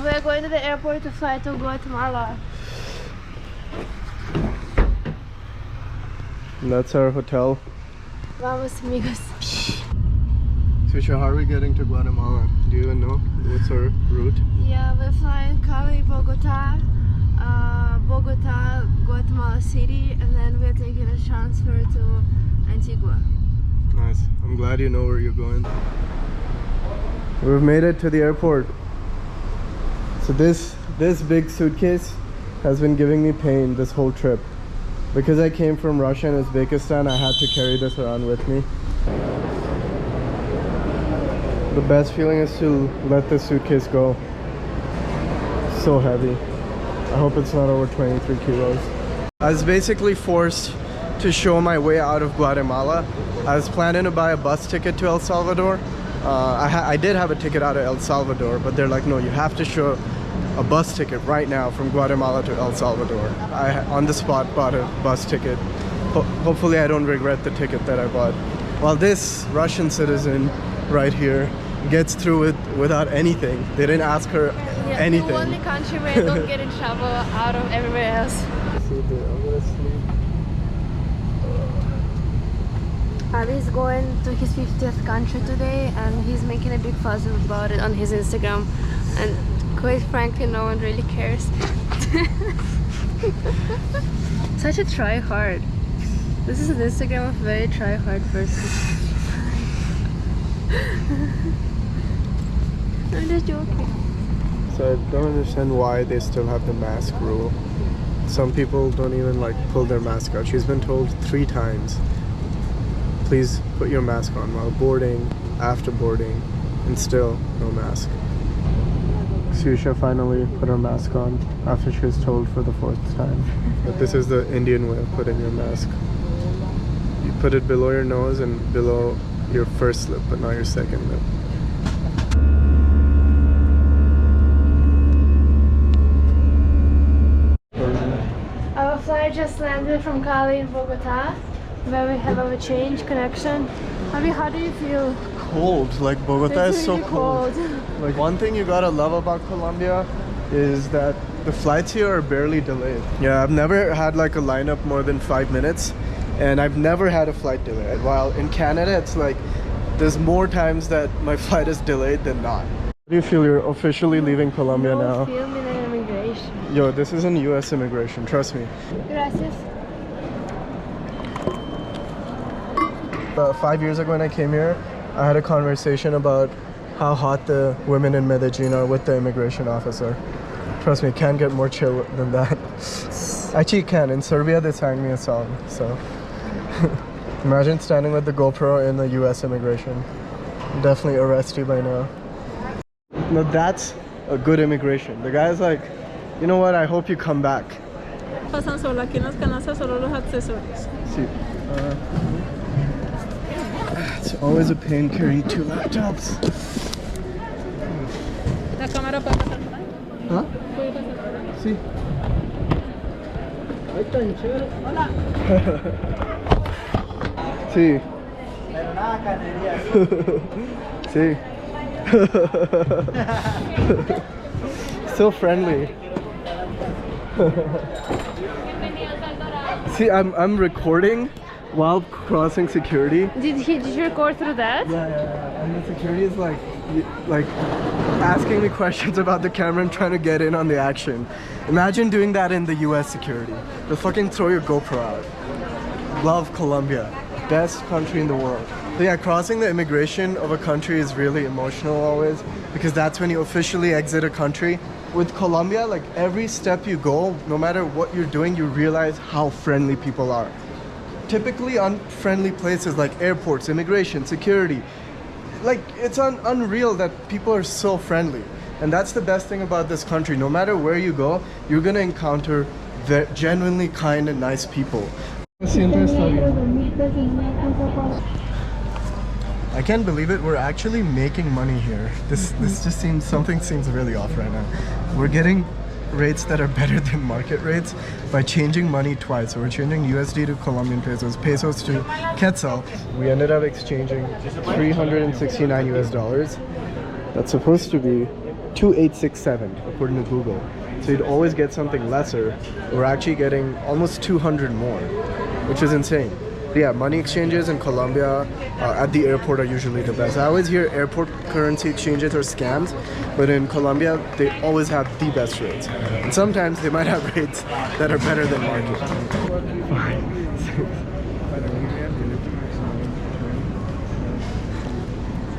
We're going to the airport to fly to Guatemala. And that's our hotel. Vamos, amigos. Susha, how are we getting to Guatemala? Do you even know what's our route? Yeah, we're flying Cali, Bogota, Guatemala City, and then we're taking a transfer to Antigua. Nice. I'm glad you know where you're going. We've made it to the airport. So this big suitcase has been giving me pain this whole trip. Because I came from Russia and Uzbekistan, I had to carry this around with me. The best feeling is to let the suitcase go. So heavy. I hope it's not over 23 kilos. I was basically forced to show my way out of Guatemala. I was planning to buy a bus ticket to El Salvador. I did have a ticket out of El Salvador, but they're like, no, you have to show a bus ticket right now from Guatemala to El Salvador. I on the spot bought a bus ticket. Hopefully I don't regret the ticket that I bought. While this Russian citizen right here gets through it without anything. They didn't ask her anything. The only country where I don't get in trouble out of everywhere else. I'm gonna sleep. Abby's going to his 50th country today and he's making a big fuss about it on his Instagram, and quite frankly no one really cares. Such a try-hard. This is an Instagram of a very try-hard person. I'm just joking. So I don't understand why they still have the mask rule. Some people don't even like pull their mask out. She's been told 3 times, please put your mask on while boarding, after boarding, and still no mask. Susha finally put her mask on after she was told for the 4th time. But this is the Indian way of putting your mask. You put it below your nose and below your first lip, but not your second lip. Our flight just landed from Cali in Bogota, where we have our change connection. Abby, how do you feel? Cold, like Bogota It's is so really cold. Like one thing you gotta love about Colombia is that the flights here are barely delayed. Yeah, I've never had like a lineup more than 5 minutes, and I've never had a flight delay. While in Canada, it's like there's more times that my flight is delayed than not. How do you feel you're officially leaving Colombia now? Film in immigration. Yo, this isn't US immigration, trust me. Gracias. 5 years ago when I came here, I had a conversation about how hot the women in Medellin are with the immigration officer. Trust me, can't get more chill than that. Actually, it can. In Serbia, they sang me a song, so. Imagine standing with the GoPro in the US immigration. Definitely arrest you by now. No, that's a good immigration. The guy's like, you know what, I hope you come back. Pasan solo aquí en las canastas solo los accesorios. See, it's always a pain carrying 2 laptops. La cámara puede pasar por ahí. Huh? Puede pasar por ahí. Sí. Hola. Sí. Sí. So friendly. See, I'm recording while crossing security. Did you record through that? Yeah. And the security is like asking me questions about the camera and trying to get in on the action. Imagine doing that in the US security. They'll fucking throw your GoPro out. Love Colombia. Best country in the world. So yeah, crossing the immigration of a country is really emotional always, because that's when you officially exit a country. With Colombia, like every step you go, no matter what you're doing, you realize how friendly people are. Typically unfriendly places like airports, immigration, security, like it's unreal that people are so friendly. And that's the best thing about this country. No matter where you go, you're gonna encounter genuinely kind and nice people. I can't believe it, we're actually making money here. This just something seems really off right now. We're getting rates that are better than market rates by changing money twice. So we're changing USD to Colombian pesos, pesos to quetzal. We ended up exchanging 369 US dollars. That's supposed to be 2867 according to Google. So you'd always get something lesser. We're actually getting almost 200 more, which is insane. Yeah, money exchanges in Colombia at the airport are usually the best. I always hear airport currency exchanges are scams, but in Colombia, they always have the best rates. And sometimes they might have rates that are better than market.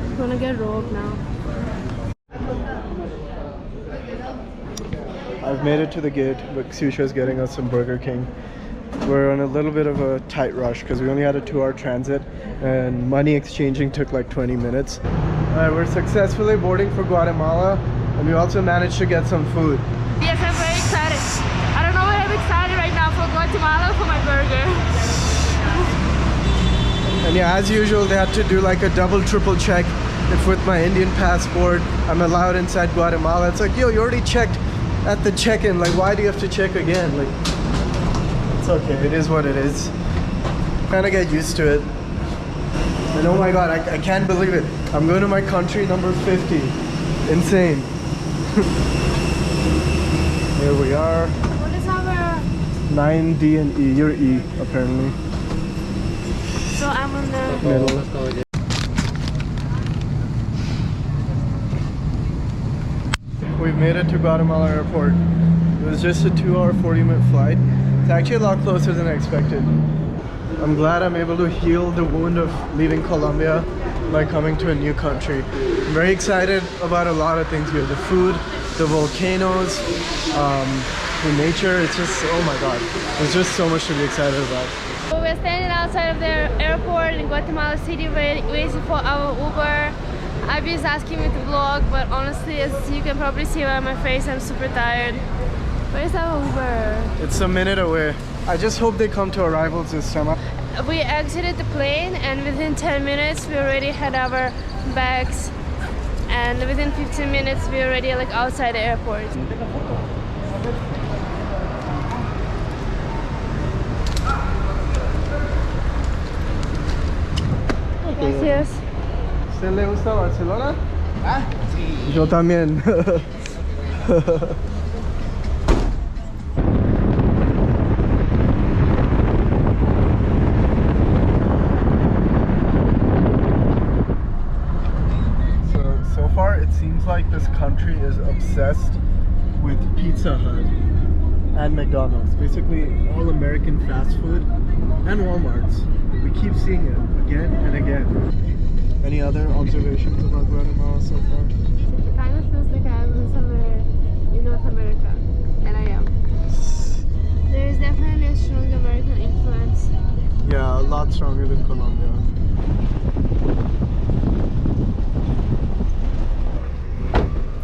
I'm gonna get robbed now. I've made it to the gate, but Xusha is getting us some Burger King. We're on a little bit of a tight rush because we only had a 2-hour transit and money exchanging took like 20 minutes. Alright, we're successfully boarding for Guatemala and we also managed to get some food. Yes, I'm very excited. I don't know why I'm excited right now for Guatemala for my burger. And yeah, as usual, they had to do like a double, triple check if with my Indian passport I'm allowed inside Guatemala. It's like, yo, you already checked at the check-in, like why do you have to check again? Like, it's okay, it is what it is. Kind of get used to it. And oh my god, I can't believe it. I'm going to my country number 50. Insane. Here we are. What is our... 9D and E. You're E, apparently. So I'm on the... Middle. We've made it to Guatemala airport. It was just a 2-hour, 40-minute flight. It's actually a lot closer than I expected. I'm glad I'm able to heal the wound of leaving Colombia by coming to a new country. I'm very excited about a lot of things here. The food, the volcanoes, the nature. It's just, oh my god. There's just so much to be excited about. So we're standing outside of the airport in Guatemala City waiting for our Uber. Abby is asking me to vlog, but honestly, as you can probably see by my face, I'm super tired. Where's our Uber? It's a minute away. I just hope they come to arrivals this time. We exited the plane and within 10 minutes we already had our bags, and within 15 minutes we already like outside the airport. Gracias. ¿Usted le gusta Barcelona? Ah, sí. Yo también. So far it seems like this country is obsessed with Pizza Hut and McDonald's. Basically all American fast food and Walmarts. We keep seeing it again and again. Any other observations about Guatemala so far? It kind of feels like I'm somewhere in North America, and I am. There is definitely a strong American influence. Yeah, a lot stronger than Colombia.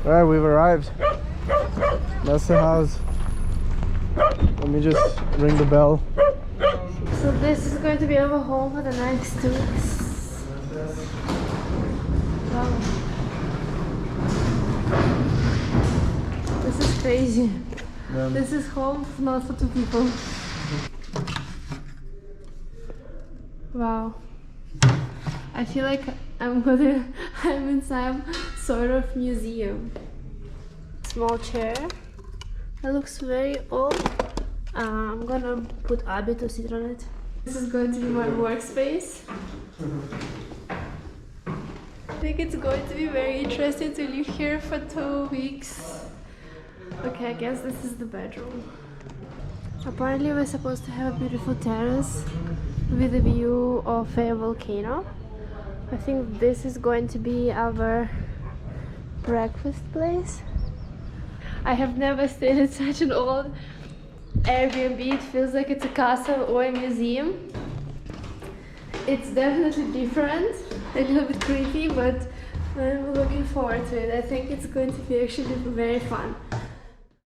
Alright, we've arrived. That's the house. Let me just ring the bell. So this is going to be our home for the next 2 weeks. Wow. This is crazy. Yeah. This is home not for 2 people. Wow. I feel like I'm in some sort of museum. Small chair. It looks very old. I'm gonna put Abby to sit on it. This is going to be my workspace. I think it's going to be very interesting to live here for 2 weeks. Okay, I guess this is the bedroom. Apparently we're supposed to have a beautiful terrace with a view of a volcano. I think this is going to be our breakfast place. I have never stayed in such an old Airbnb. It feels like it's a castle or a museum. It's definitely different, a little bit creepy, but I'm looking forward to it. I think it's going to be actually very fun.